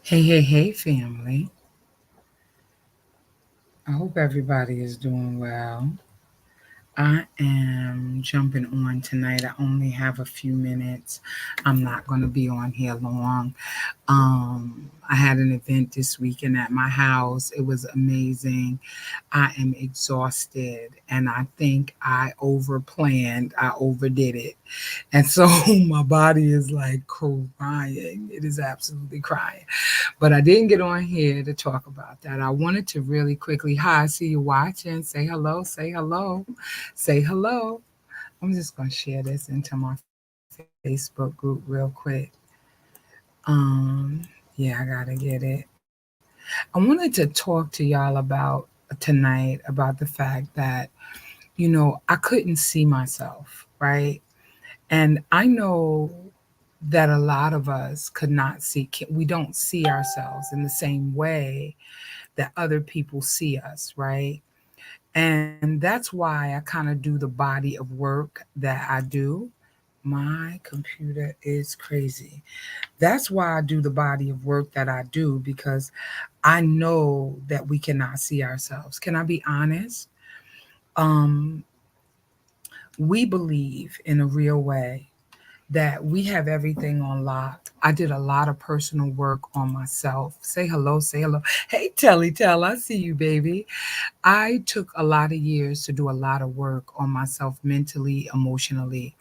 Hey, hey, hey, family. I hope everybody is doing well. I am jumping on tonight. I only have a few minutes. I'm not going to be on here long. I had an event this weekend at my house. It was amazing. I am exhausted and I think I overplanned. I overdid it. And so my body is like crying. It is absolutely crying. But I didn't get on here to talk about that. I wanted to really quickly, hi, I see you watching. Say hello, say hello, say hello. I'm just going to share this into my Facebook group real quick. Um, yeah, I got to get it. I wanted to talk to y'all about tonight about the fact that, I couldn't see myself, right? And I know that a lot of us could not see, we don't see ourselves in the same way that other people see us, right? And that's why I kind of do the body of work that I do. My computer is crazy. That's why I do the body of work that I do because I know that we cannot see ourselves. Can I be honest? Um, we believe in a real way that we have everything on lock. I did a lot of personal work on myself. Say hello, say hello. Hey, Telly Tell, I see you, baby. I took a lot of years to do a lot of work on myself mentally, emotionally,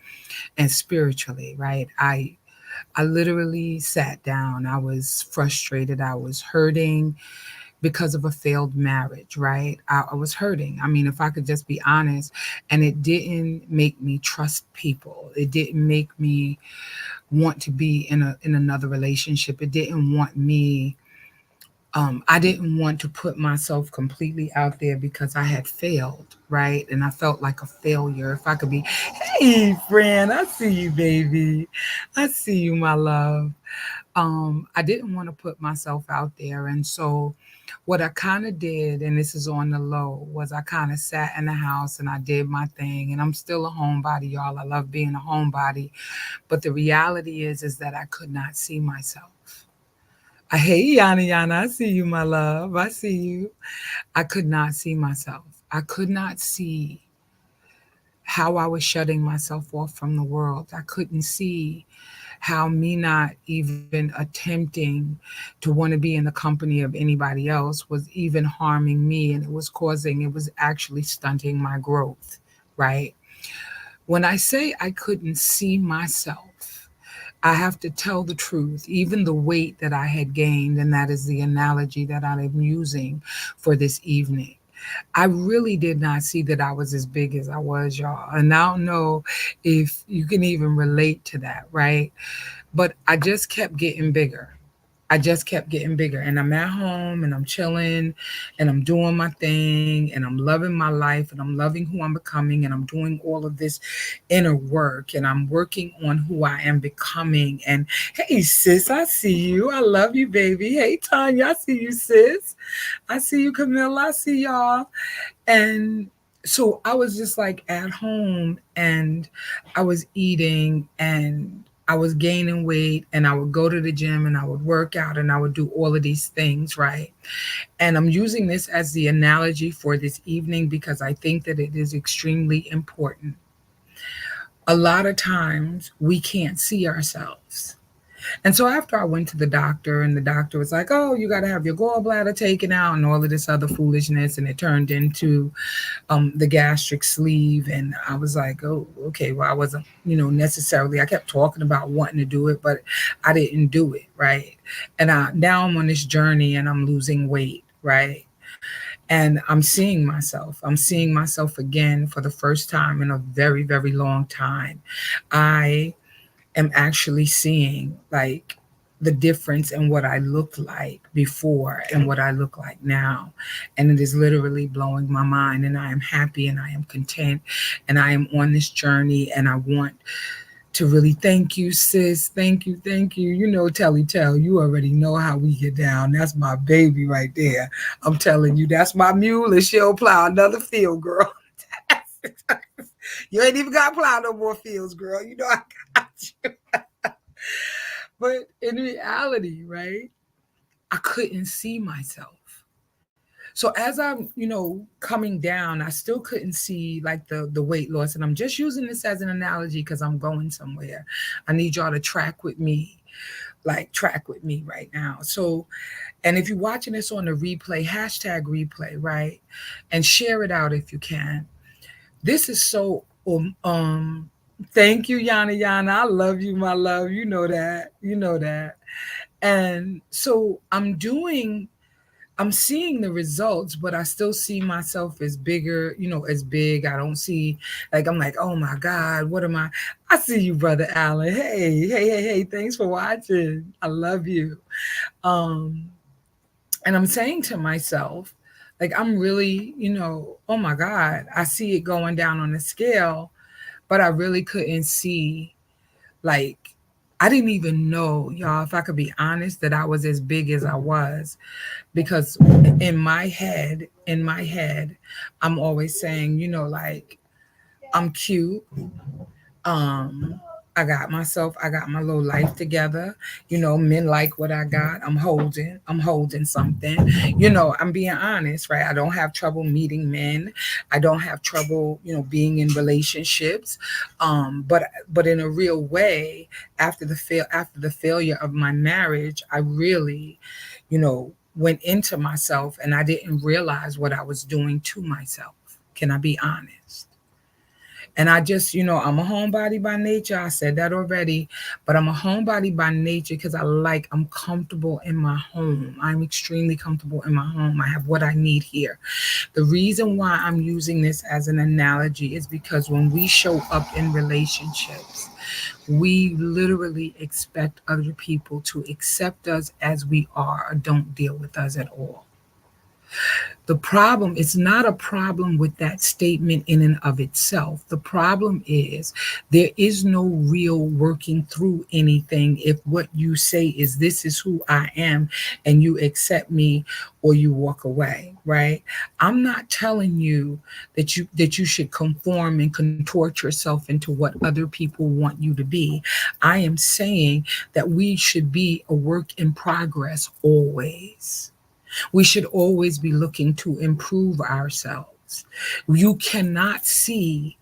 and spiritually, right? I literally sat down. I was frustrated. I was hurting because of a failed marriage, right? I was hurting. I mean, if I could just be honest, and it didn't make me trust people. It didn't make me want to be in another relationship. It didn't want me I didn't want to put myself completely out there because I had failed, right? And I felt like a failure. If I could be, hey, friend, I see you, baby. I see you, my love. I didn't want to put myself out there. And so, what I kind of did, and this is on the low, was I kind of sat in the house and I did my thing. And I'm still a homebody, y'all. I love being a homebody. But the reality is that I could not see myself. Hey, Yana, Yana, I see you, my love. I see you. I could not see myself. I could not see how I was shutting myself off from the world. I couldn't see how me not even attempting to want to be in the company of anybody else was even harming me. And it was actually stunting my growth, right? When I say I couldn't see myself, I have to tell the truth, even the weight that I had gained, and that is the analogy that I am using for this evening. I really did not see that I was as big as I was, y'all. And I don't know if you can even relate to that, right? But I just kept getting bigger. I just kept getting bigger. And I'm at home and I'm chilling and I'm doing my thing and I'm loving my life and I'm loving who I'm becoming and I'm doing all of this inner work and I'm working on who I am becoming. And hey, sis, I see you. I love you, baby. Hey, Tanya, I see you, sis. I see you, Camilla. I see y'all. And so I was just like at home and I was eating and I was gaining weight and I would go to the gym and I would work out and I would do all of these things, right? And I'm using this as the analogy for this evening because I think that it is extremely important. A lot of times we can't see ourselves. And so after I went to the doctor, and the doctor was like, "Oh, you got to have your gallbladder taken out and all of this other foolishness," and it turned into the gastric sleeve, and I was like, "Oh, okay." Well, I wasn't, necessarily. I kept talking about wanting to do it, but I didn't do it, right? And now I'm on this journey, and I'm losing weight, right? And I'm seeing myself. I'm seeing myself again for the first time in a very, very long time. I am actually seeing like the difference in what I looked like before and what I look like now. And it is literally blowing my mind. And I am happy and I am content. And I am on this journey. And I want to really thank you, sis. Thank you. Thank you. You know, Telly Tell, you already know how we get down. That's my baby right there. I'm telling you, that's my mule and she'll plow another field, girl. You ain't even got to plow no more fields, girl. You know I got you. But in reality, right? I couldn't see myself. So as I'm, coming down, I still couldn't see like the weight loss. And I'm just using this as an analogy because I'm going somewhere. I need y'all to track with me right now. So, and if you're watching this on the replay, hashtag replay, right? And share it out if you can. This is so thank you, Yana Yana. I love you, my love. You know that. You know that. And so I'm seeing the results, but I still see myself as bigger, as big. I don't see, like, I'm like, oh my God, what am I? I see you, Brother Allen. Hey, hey, hey, hey, thanks for watching. I love you. Um, and I'm saying to myself, like, I'm really, oh my God, I see it going down on the scale, but I really couldn't see, like, I didn't even know, y'all, if I could be honest, that I was as big as I was, because in my head, I'm always saying, like, I'm cute. Um, I got my little life together. Men like what I got. I'm holding something. I'm being honest, right? I don't have trouble meeting men. I don't have trouble, being in relationships. But in a real way, after the failure of my marriage, I really, went into myself and I didn't realize what I was doing to myself. Can I be honest? And I just, I'm a homebody by nature. I said that already, but I'm a homebody by nature because I'm comfortable in my home. I'm extremely comfortable in my home. I have what I need here. The reason why I'm using this as an analogy is because when we show up in relationships, we literally expect other people to accept us as we are or don't deal with us at all. The problem is not a problem with that statement in and of itself. The problem is there is no real working through anything if what you say is this is who I am and you accept me or you walk away, right? I'm not telling you that you should conform and contort yourself into what other people want you to be. I am saying that we should be a work in progress always. We should always be looking to improve ourselves. You cannot see,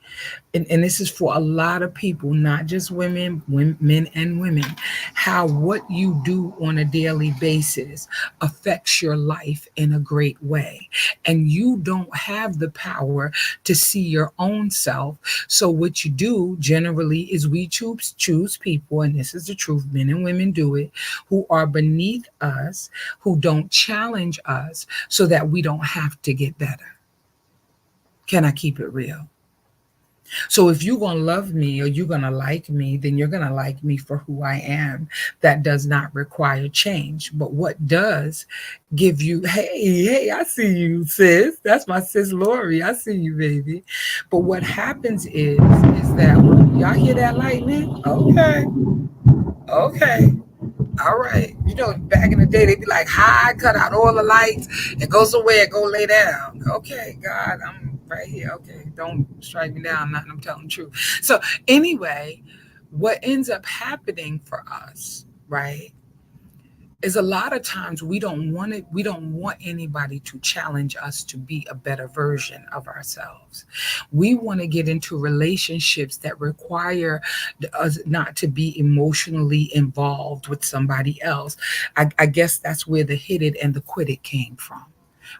and this is for a lot of people, not just men and women, how what you do on a daily basis affects your life in a great way. And you don't have the power to see your own self. So what you do generally is we choose people, and this is the truth, men and women do it, who are beneath us, who don't challenge us so that we don't have to get better. Can I keep it real? So if you're going to love me or you're going to like me, then you're going to like me for who I am. That does not require change. But what does give you, hey, I see you, sis. That's my sis Lori. I see you, baby. But what happens is that y'all hear that lightning? Okay. Okay. All right. Back in the day, they'd be like, hi, cut out all the lights and go somewhere, go lay down. Okay, God, I'm right here. Okay, don't strike me down. Nothing, I'm telling the truth. So, anyway, what ends up happening for us, right, is a lot of times we don't want anybody to challenge us to be a better version of ourselves. We want to get into relationships that require us not to be emotionally involved with somebody else. I guess that's where the hit it and the quit it came from,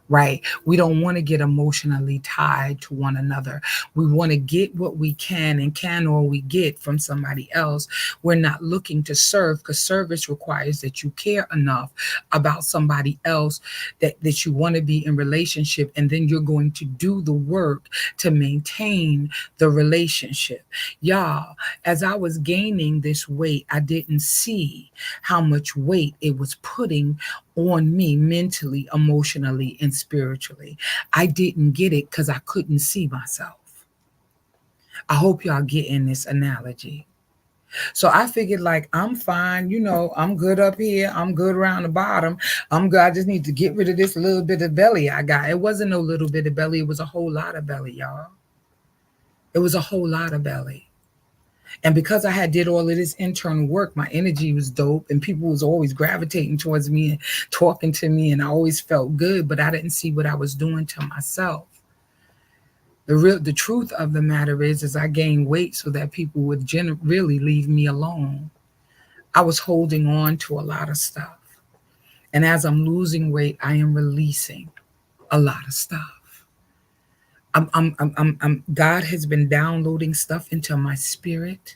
right? We don't want to get emotionally tied to one another. We want to get what we can and can all we get from somebody else. We're not looking to serve because service requires that you care enough about somebody else that you want to be in relationship, and then you're going to do the work to maintain the relationship. Y'all, as I was gaining this weight, I didn't see how much weight it was putting on me mentally, emotionally, and spiritually. I didn't get it because I couldn't see myself. I hope y'all getting this analogy. So I figured, like, I'm fine, I'm good up here, I'm good around the bottom. I'm good. I just need to get rid of this little bit of belly I got. It wasn't no little bit of belly, it was a whole lot of belly, y'all. It was a whole lot of belly. And because I had did all of this internal work, my energy was dope and people was always gravitating towards me and talking to me, and I always felt good, but I didn't see what I was doing to myself. The truth of the matter is I gained weight so that people would really leave me alone. I was holding on to a lot of stuff. And as I'm losing weight, I am releasing a lot of stuff. God has been downloading stuff into my spirit.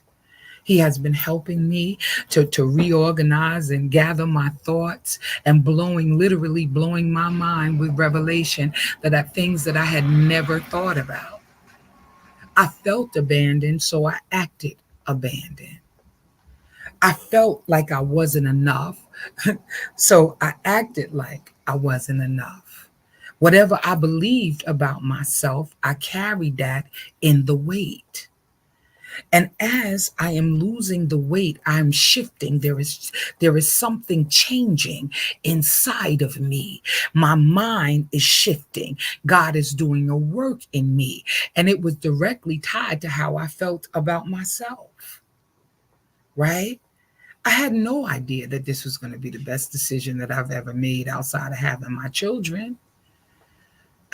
He has been helping me to reorganize and gather my thoughts and literally blowing my mind with revelation that are things that I had never thought about. I felt abandoned, so I acted abandoned. I felt like I wasn't enough, so I acted like I wasn't enough. Whatever I believed about myself, I carried that in the weight. And as I am losing the weight, I'm shifting. There is something changing inside of me. My mind is shifting. God is doing a work in me. And it was directly tied to how I felt about myself. Right? I had no idea that this was going to be the best decision that I've ever made outside of having my children.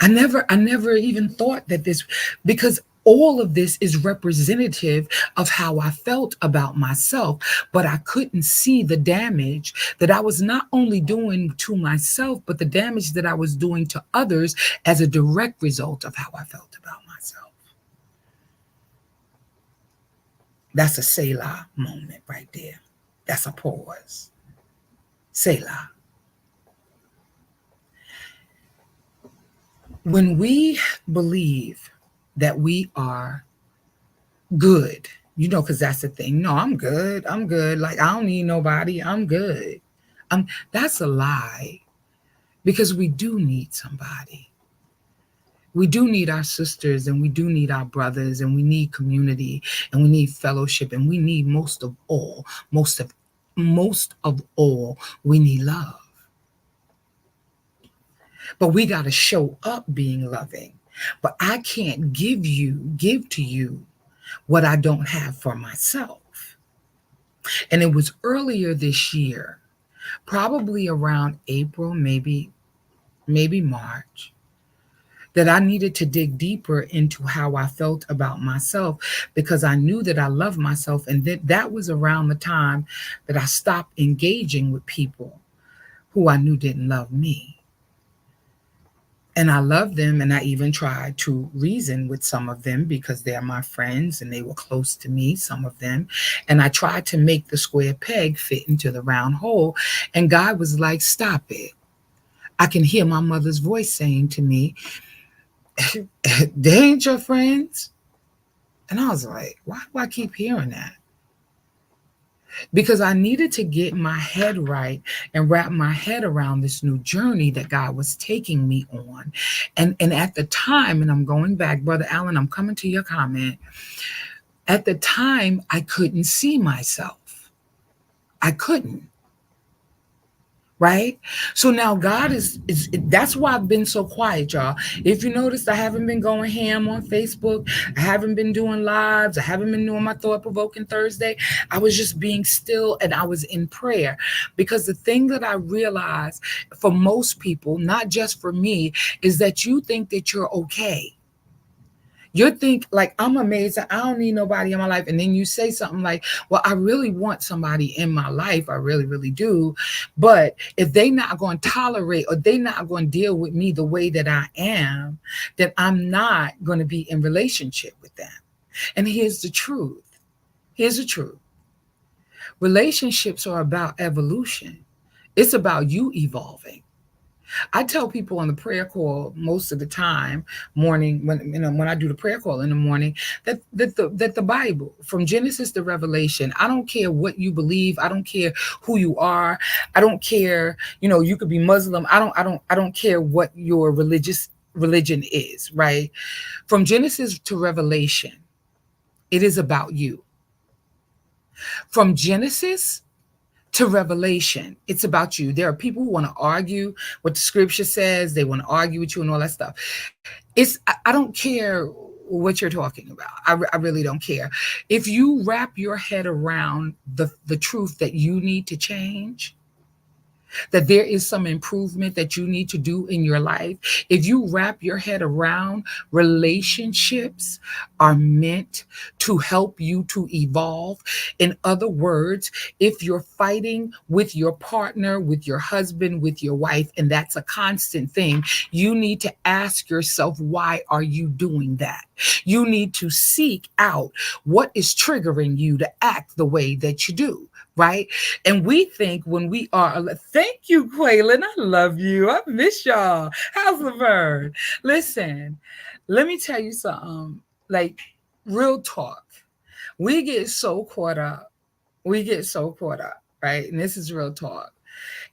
I never even thought that this, because all of this is representative of how I felt about myself, but I couldn't see the damage that I was not only doing to myself, but the damage that I was doing to others as a direct result of how I felt about myself. That's a Selah moment right there. That's a pause. Selah. When we believe that we are good, because that's the thing. No, I'm good. I'm good. Like, I don't need nobody. I'm good. That's a lie, because we do need somebody. We do need our sisters, and we do need our brothers, and we need community, and we need fellowship, and we need most of all, we need love. But we got to show up being loving. But I can't give to you what I don't have for myself. And it was earlier this year, probably around April, maybe March, that I needed to dig deeper into how I felt about myself, because I knew that I loved myself. And that was around the time that I stopped engaging with people who I knew didn't love me. And I loved them, and I even tried to reason with some of them because they're my friends and they were close to me, some of them. And I tried to make the square peg fit into the round hole. And God was like, stop it. I can hear my mother's voice saying to me, they ain't your friends. And I was like, why do I keep hearing that? Because I needed to get my head right and wrap my head around this new journey that God was taking me on. And at the time, and I'm going back, Brother Allen, I'm coming to your comment. At the time, I couldn't see myself. I couldn't. Right? So now God is that's why I've been so quiet, y'all. If you noticed, I haven't been going ham on Facebook. I haven't been doing lives. I haven't been doing my thought-provoking Thursday. I was just being still, and I was in prayer, because the thing that I realized for most people, not just for me, is that you think that you're okay. You think like, I'm amazing, I don't need nobody in my life. And then you say something like, well, I really want somebody in my life. I really, really do. But if they not going to tolerate, or they not going to deal with me the way that I am, then I'm not going to be in relationship with them. And here's the truth. Here's the truth. Relationships are about evolution. It's about you evolving. I tell people on the prayer call most of the time, morning, when I do the prayer call in the morning, that the Bible, from Genesis to Revelation, I don't care what you believe, I don't care who you are, I don't care, you could be Muslim, I don't care what your religion is, right? From Genesis to Revelation, it is about you. From Genesis to Revelation, it's about you. There are people who want to argue what the scripture says. They want to argue with you and all that stuff. I don't care what you're talking about. I really don't care. If you wrap your head around the truth that you need to change, that there is some improvement that you need to do in your life, if you wrap your head around relationships are meant to help you to evolve. In other words, if you're fighting with your partner, with your husband, with your wife, and that's a constant thing, you need to ask yourself, why are you doing that? You need to seek out what is triggering you to act the way that you do, right? And we think when we are, thank you, Quaylen. I love you. I miss y'all. How's Laverne? Listen, let me tell you something. Like, real talk. We get so caught up. We get so caught up, right? And this is real talk,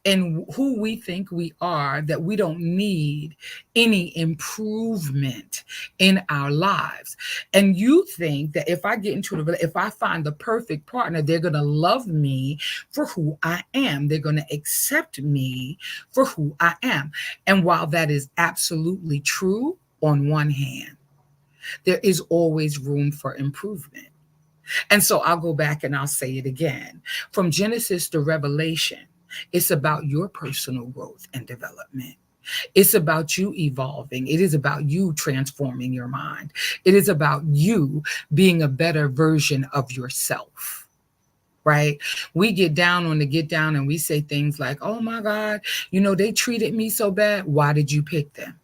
and who we think we are, that we don't need any improvement in our lives. And you think that if I get into the, if I find the perfect partner, they're going to love me for who I am. They're going to accept me for who I am. And while that is absolutely true on one hand, there is always room for improvement. And so I'll go back and I'll say it again. From Genesis to Revelation, it's about your personal growth and development. It's about you evolving. It is about you transforming your mind. It is about you being a better version of yourself. Right? We get down on the get down and we say things like, oh my God, they treated me so bad. Why did you pick them?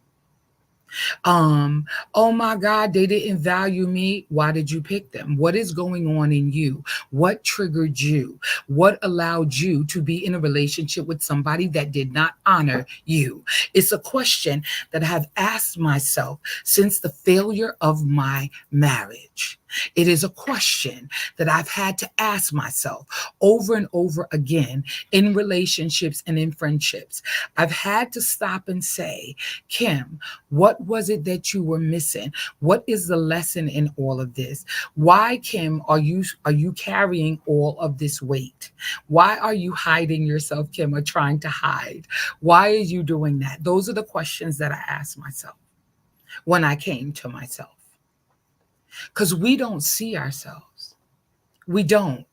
Um, oh my God, they didn't value me. Why did you pick them? What is going on in you? What triggered you? What allowed you to be in a relationship with somebody that did not honor you? It's a question that I have asked myself since the failure of my marriage. It is a question that I've had to ask myself over and over again in relationships and in friendships. I've had to stop and say, Kim, what was it that you were missing? What is the lesson in all of this? Why, Kim, are you carrying all of this weight? Why are you hiding yourself, Kim, or trying to hide? Why are you doing that? Those are the questions that I asked myself when I came to myself. Because we don't see ourselves. We don't.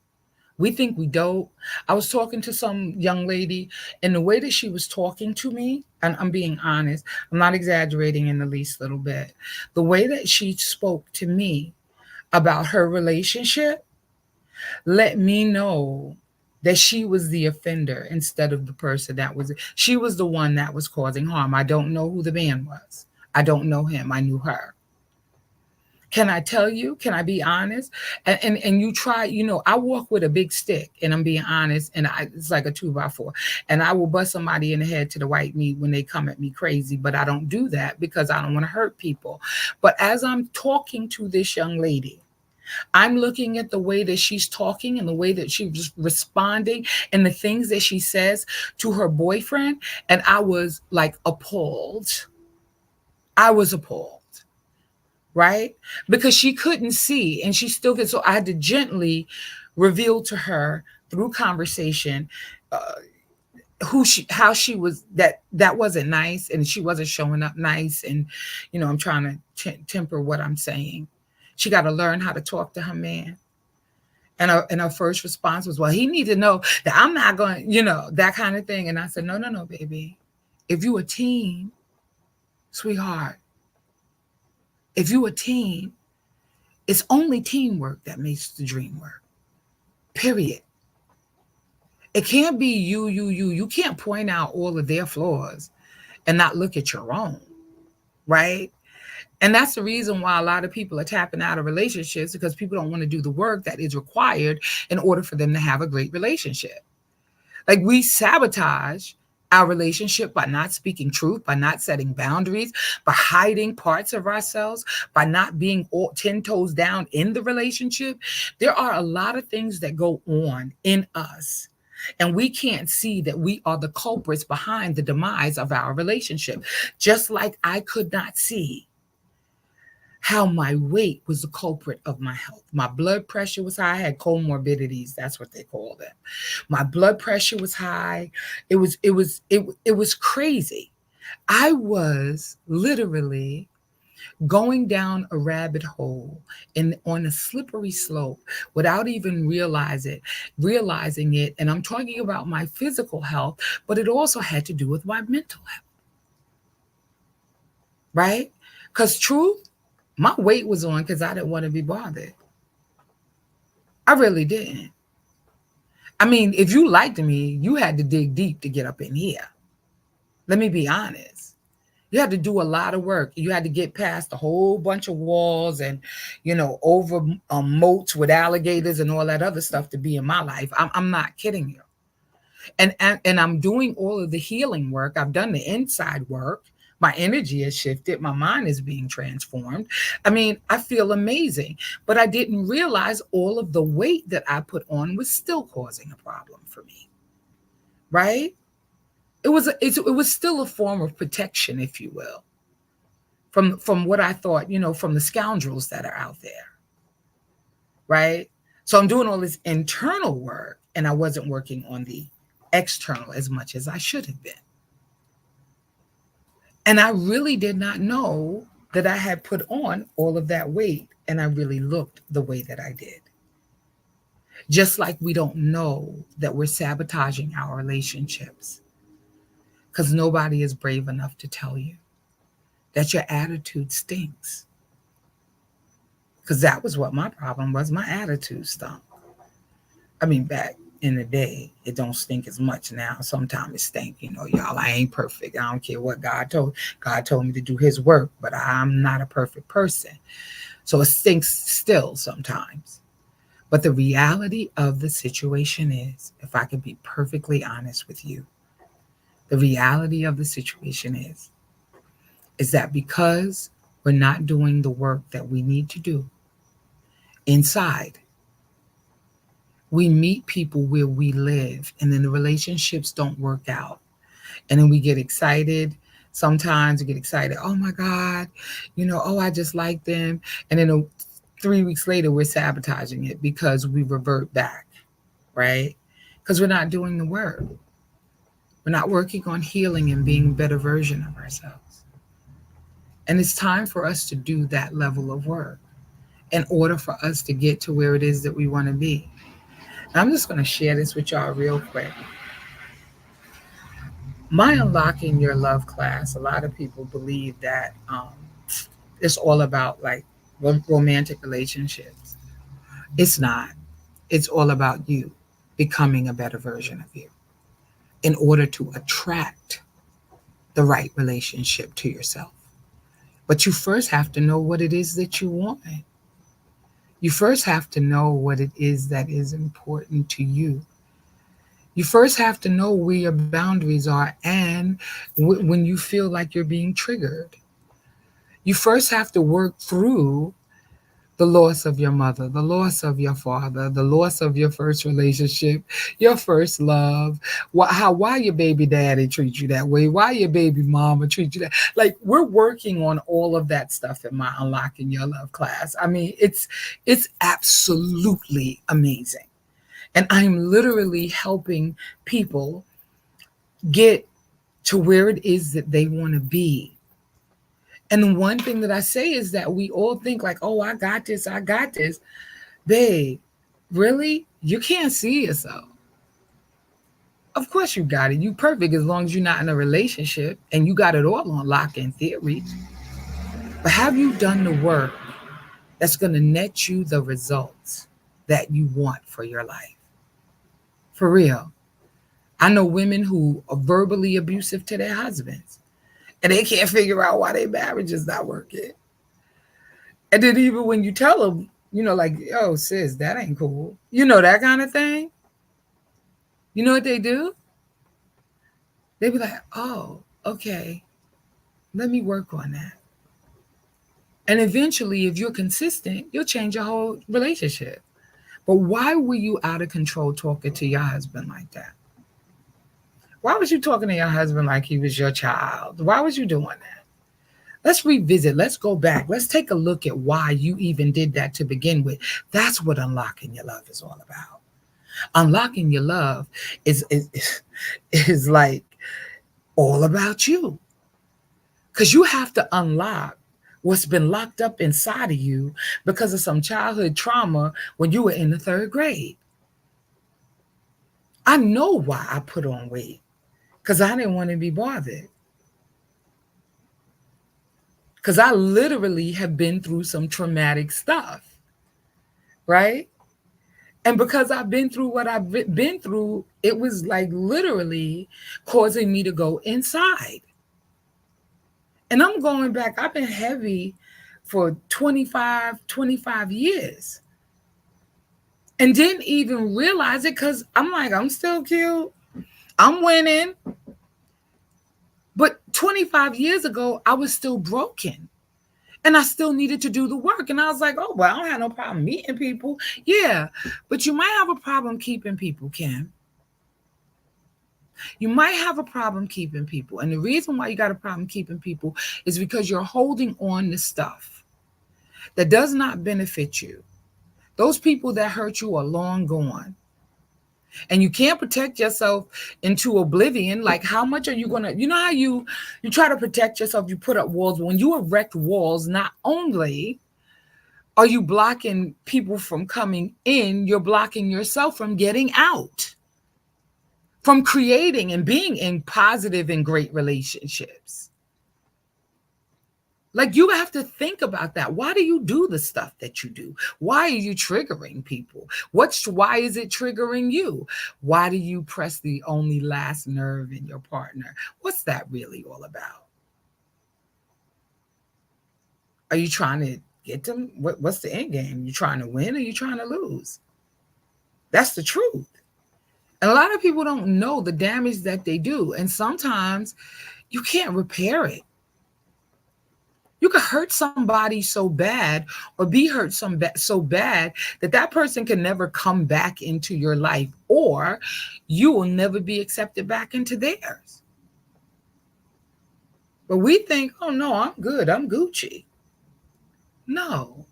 We think we don't. I was talking to some young lady, and the way that she was talking to me, and I'm being honest, I'm not exaggerating in the least little bit. The way that she spoke to me about her relationship let me know that she was the offender instead of the person she was the one that was causing harm. I don't know who the man was. I don't know him. I knew her. Can I tell you? Can I be honest? And you try, I walk with a big stick, and I'm being honest, and it's like a 2x4. And I will bust somebody in the head to the white meat when they come at me crazy, but I don't do that because I don't want to hurt people. But as I'm talking to this young lady, I'm looking at the way that she's talking and the way that she's responding and the things that she says to her boyfriend. And I was like appalled. I was appalled. Right? Because she couldn't see and she still could. So I had to gently reveal to her through conversation uh, how she was, that wasn't nice and she wasn't showing up nice. And, I'm trying to temper what I'm saying. She got to learn how to talk to her man. And her first response was, well, he needs to know that I'm not going, that kind of thing. And I said, no, no, no, baby. If you a teen, sweetheart, if you a teen, it's only teamwork that makes the dream work. Period. It can't be you. You can't point out all of their flaws and not look at your own, right? And that's the reason why a lot of people are tapping out of relationships, because people don't want to do the work that is required in order for them to have a great relationship. Like, we sabotage our relationship by not speaking truth, by not setting boundaries, by hiding parts of ourselves, by not being 10 toes down in the relationship. There are a lot of things that go on in us, and we can't see that we are the culprits behind the demise of our relationship. Just like I could not see how my weight was the culprit of my health. My blood pressure was high. I had comorbidities. That's what they call them. My blood pressure was high. It was crazy. I was literally going down a rabbit hole and on a slippery slope without even realizing it. And I'm talking about my physical health, but it also had to do with my mental health, right? Because truth, my weight was on because I didn't want to be bothered. I really didn't. I mean, if you liked me, you had to dig deep to get up in here. Let me be honest. You had to do a lot of work. You had to get past a whole bunch of walls and, over moats with alligators and all that other stuff to be in my life. I'm not kidding you. And I'm doing all of the healing work. I've done the inside work. My energy has shifted. My mind is being transformed. I mean, I feel amazing, but I didn't realize all of the weight that I put on was still causing a problem for me. Right? It was still a form of protection, if you will, from what I thought, from the scoundrels that are out there. Right? So I'm doing all this internal work and I wasn't working on the external as much as I should have been. And I really did not know that I had put on all of that weight and I really looked the way that I did. Just like we don't know that we're sabotaging our relationships because nobody is brave enough to tell you that your attitude stinks. Because that was what my problem was. My attitude stunk. I mean, back in the day, it don't stink as much now. Sometimes it stink, y'all. I ain't perfect. I don't care what God told. God told me to do his work, but I'm not a perfect person. So it stinks still sometimes. But the reality of the situation is, if I can be perfectly honest with you, the reality of the situation is that because we're not doing the work that we need to do inside, we meet people where we live and then the relationships don't work out. And then we get excited. Sometimes we get excited. Oh my God, oh, I just like them. And then 3 weeks later, we're sabotaging it because we revert back, right? Because we're not doing the work. We're not working on healing and being a better version of ourselves. And it's time for us to do that level of work in order for us to get to where it is that we want to be. And I'm just going to share this with y'all real quick. My Unlocking Your Love class, a lot of people believe that it's all about like romantic relationships. It's not. It's all about you becoming a better version of you in order to attract the right relationship to yourself. But you first have to know what it is that you want. You first have to know what it is that is important to you. You first have to know where your boundaries are and when you feel like you're being triggered. You first have to work through the loss of your mother, the loss of your father, the loss of your first relationship, your first love, why your baby daddy treat you that way, why your baby mama treat you that. Like, we're working on all of that stuff in my Unlocking Your Love class. I mean, it's absolutely amazing. And I'm literally helping people get to where it is that they want to be. And one thing that I say is that we all think like, oh, I got this, I got this. Babe, really? You can't see yourself. Of course you got it. You perfect as long as you're not in a relationship and you got it all on lock in theory. But have you done the work that's going to net you the results that you want for your life? For real. I know women who are verbally abusive to their husbands and they can't figure out why their marriage is not working. And then even when you tell them, like, oh, sis, that ain't cool. That kind of thing. You know what they do? They be like, oh, okay, let me work on that. And eventually, if you're consistent, you'll change your whole relationship. But why were you out of control talking to your husband like that? Why was you talking to your husband like he was your child? Why was you doing that? Let's revisit. Let's go back. Let's take a look at why you even did that to begin with. That's what Unlocking Your Love is all about. Unlocking your love is like all about you. Because you have to unlock what's been locked up inside of you because of some childhood trauma when you were in the third grade. I know why I put on weight, because I didn't want to be bothered. Because I literally have been through some traumatic stuff, right? And because I've been through what I've been through, it was like literally causing me to go inside. And I'm going back, I've been heavy for 25 years. And didn't even realize it because I'm like, I'm still cute. I'm winning. But 25 years ago, I was still broken. And I still needed to do the work. And I was like, oh, well, I don't have no problem meeting people. Yeah, but you might have a problem keeping people, Kim. You might have a problem keeping people. And the reason why you got a problem keeping people is because you're holding on to stuff that does not benefit you. Those people that hurt you are long gone. And you can't protect yourself into oblivion. Like, how much are you going to, you know how you try to protect yourself, you put up walls. When you erect walls, not only are you blocking people from coming in, you're blocking yourself from getting out, from creating and being in positive and great relationships. Like, you have to think about that. Why do you do the stuff that you do? Why are you triggering people? Why is it triggering you? Why do you press the only last nerve in your partner? What's that really all about? Are you trying to get them? What's the end game? You trying to win or you trying to lose? That's the truth. And a lot of people don't know the damage that they do. And sometimes you can't repair it. You could hurt somebody so bad or be hurt so bad that that person can never come back into your life, or you will never be accepted back into theirs. But we think, oh no, I'm good, I'm Gucci. No.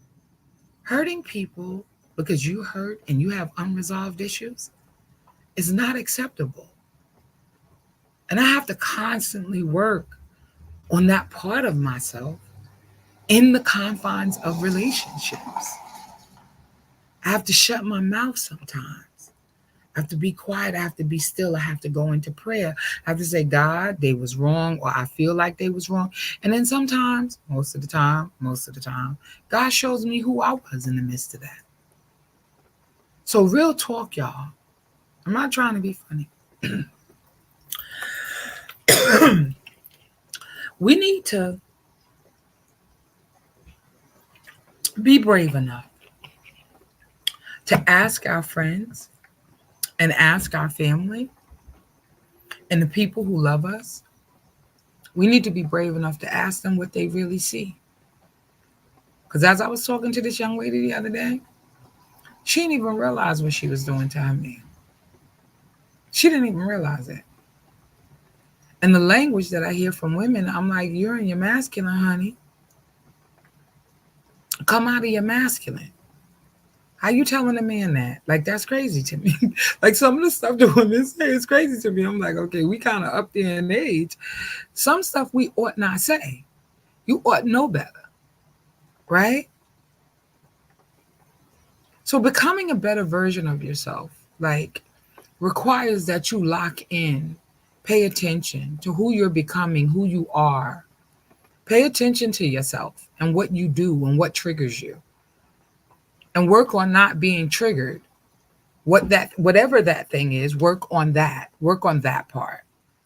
Hurting people because you hurt and you have unresolved issues is not acceptable. And I have to constantly work on that part of myself in the confines of relationships. I have to shut my mouth sometimes. I have to be quiet. I have to be still. I have to go into prayer. I have to say, God, they was wrong, or I feel like they was wrong. And then sometimes, most of the time, God shows me who I was in the midst of that. So real talk, y'all. I'm not trying to be funny. We need to be brave enough to ask our friends and ask our family and the people who love us. We need to be brave enough to ask them what they really see. Because as I was talking to this young lady the other day, she didn't even realize what she was doing to her man. She didn't even realize it. And the language that I hear from women, I'm like, you're in your masculine, honey. Come out of your masculine. How you telling a man that? Like, that's crazy to me. Like, some of the stuff that women say is crazy to me. I'm like, okay, we kind of up there in age. Some stuff we ought not say. You ought know better, right? So becoming a better version of yourself, like, requires that you lock in, pay attention to who you're becoming, who you are. Pay attention to yourself and what you do and what triggers you. And work on not being triggered. Whatever that thing is, work on that. Work on that part,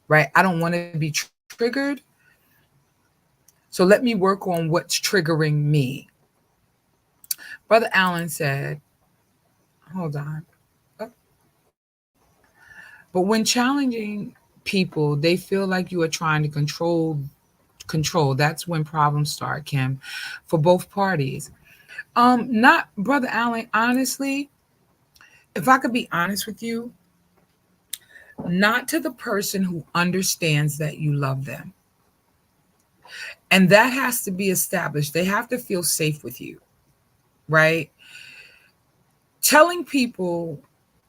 right? I don't want to be triggered. So let me work on what's triggering me. Brother Allen said, hold on. Oh. But when challenging people, they feel like you are trying to control. That's when problems start, Kim, for both parties. Not Brother Allen, honestly, if I could be honest with you, not to the person who understands that you love them. And that has to be established. They have to feel safe with you, right? Telling people,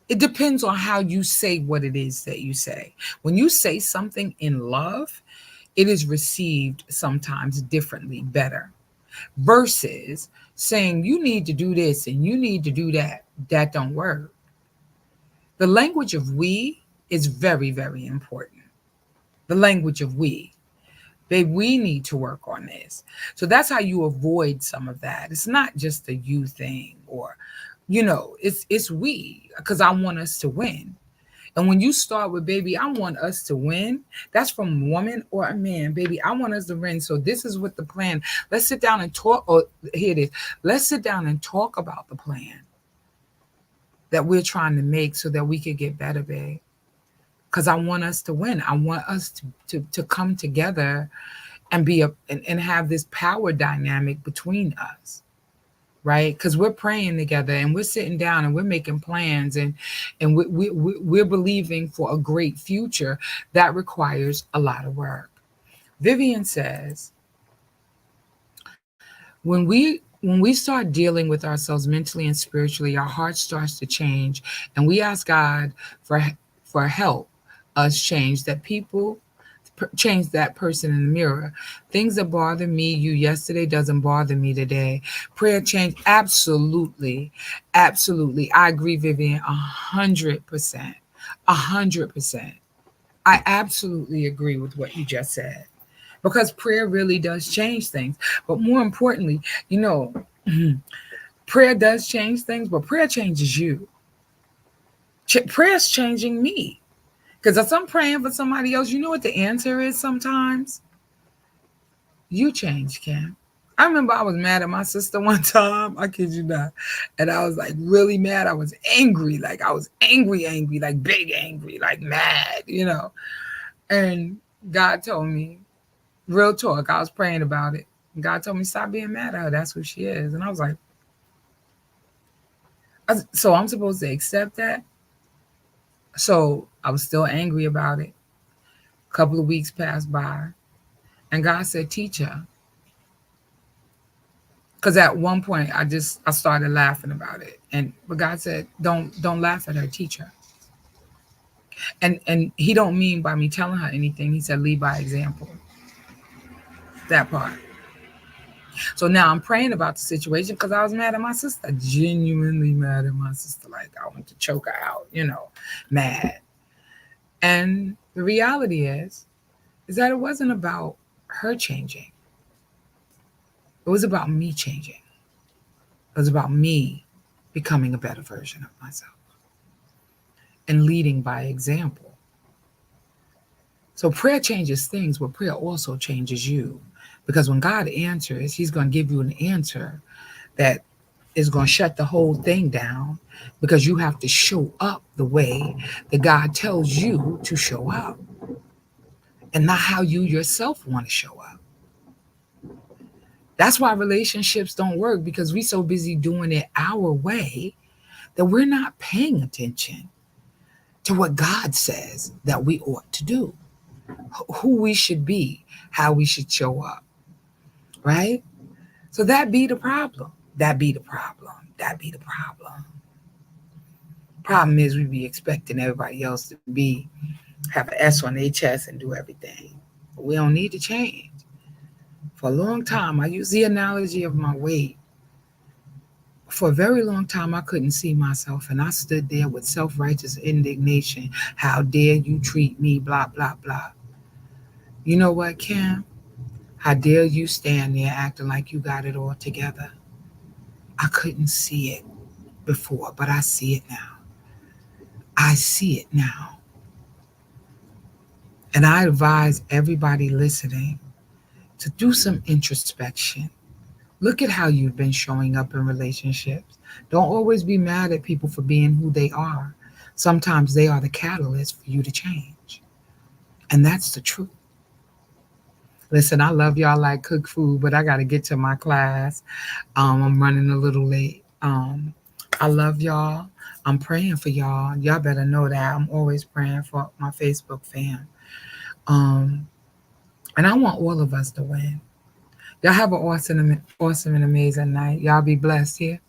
it depends on how you say what it is that you say. When you say something in love, it is received sometimes differently, better. versus saying you need to do this and you need to do that. That don't work. The language of we is very, very important. The language of we. Babe, we need to work on this. So that's how you avoid some of that. It's not just a you thing or, it's we, because I want us to win. And when you start with, baby, I want us to win, that's from a woman or a man. Baby, I want us to win. So this is what the plan. Let's sit down and talk. Oh, here it is. Let's sit down and talk about the plan that we're trying to make so that we could get better, babe. Because I want us to win. I want us to come together and and have this power dynamic between us, right? Because we're praying together and we're sitting down and we're making plans and we're believing for a great future that requires a lot of work. Vivian says, when we start dealing with ourselves mentally and spiritually, our heart starts to change, and we ask God for help us change that person in the mirror. Things that bother you yesterday doesn't bother me today. Prayer change, absolutely, absolutely. I agree, Vivian, 100%, 100%. I absolutely agree with what you just said, because prayer really does change things. But more importantly, prayer does change things, but prayer changes you. Prayer's changing me. Because as I'm praying for somebody else, you know what the answer is sometimes? You change, Kim. I remember I was mad at my sister one time. I kid you not. And I was like really mad. I was angry. Like I was angry, like big angry, like mad. And God told me, real talk, I was praying about it. God told me, stop being mad at her. That's who she is. And I was like, so I'm supposed to accept that? So I was still angry about it. A couple of weeks passed by. And God said, teach her. Because at one point I started laughing about it. But God said, don't laugh at her, teach her. And he don't mean by me telling her anything. He said, lead by example. That part. So now I'm praying about the situation because I was mad at my sister. Genuinely mad at my sister. Like I want to choke her out, mad. And the reality is that it wasn't about her changing. It was about me changing. It was about me becoming a better version of myself and leading by example. So prayer changes things, but prayer also changes you. Because when God answers, he's going to give you an answer that is going to shut the whole thing down, because you have to show up the way that God tells you to show up and not how you yourself want to show up. That's why relationships don't work, because we're so busy doing it our way that we're not paying attention to what God says that we ought to do, who we should be, how we should show up, right? So that be the problem. That be the problem. That be the problem. Problem is we be expecting everybody else to have an S on their chest and do everything. But we don't need to change. For a long time, I use the analogy of my weight. For a very long time, I couldn't see myself, and I stood there with self-righteous indignation. How dare you treat me, blah, blah, blah. You know what, Kim? How dare you stand there acting like you got it all together? I couldn't see it before, but I see it now. I see it now. And I advise everybody listening to do some introspection. Look at how you've been showing up in relationships. Don't always be mad at people for being who they are. Sometimes they are the catalyst for you to change. And that's the truth. Listen, I love y'all like cook food, but I got to get to my class. I'm running a little late. I love y'all. I'm praying for y'all. Y'all better know that I'm always praying for my Facebook fam. And I want all of us to win. Y'all have an awesome and amazing night. Y'all be blessed here.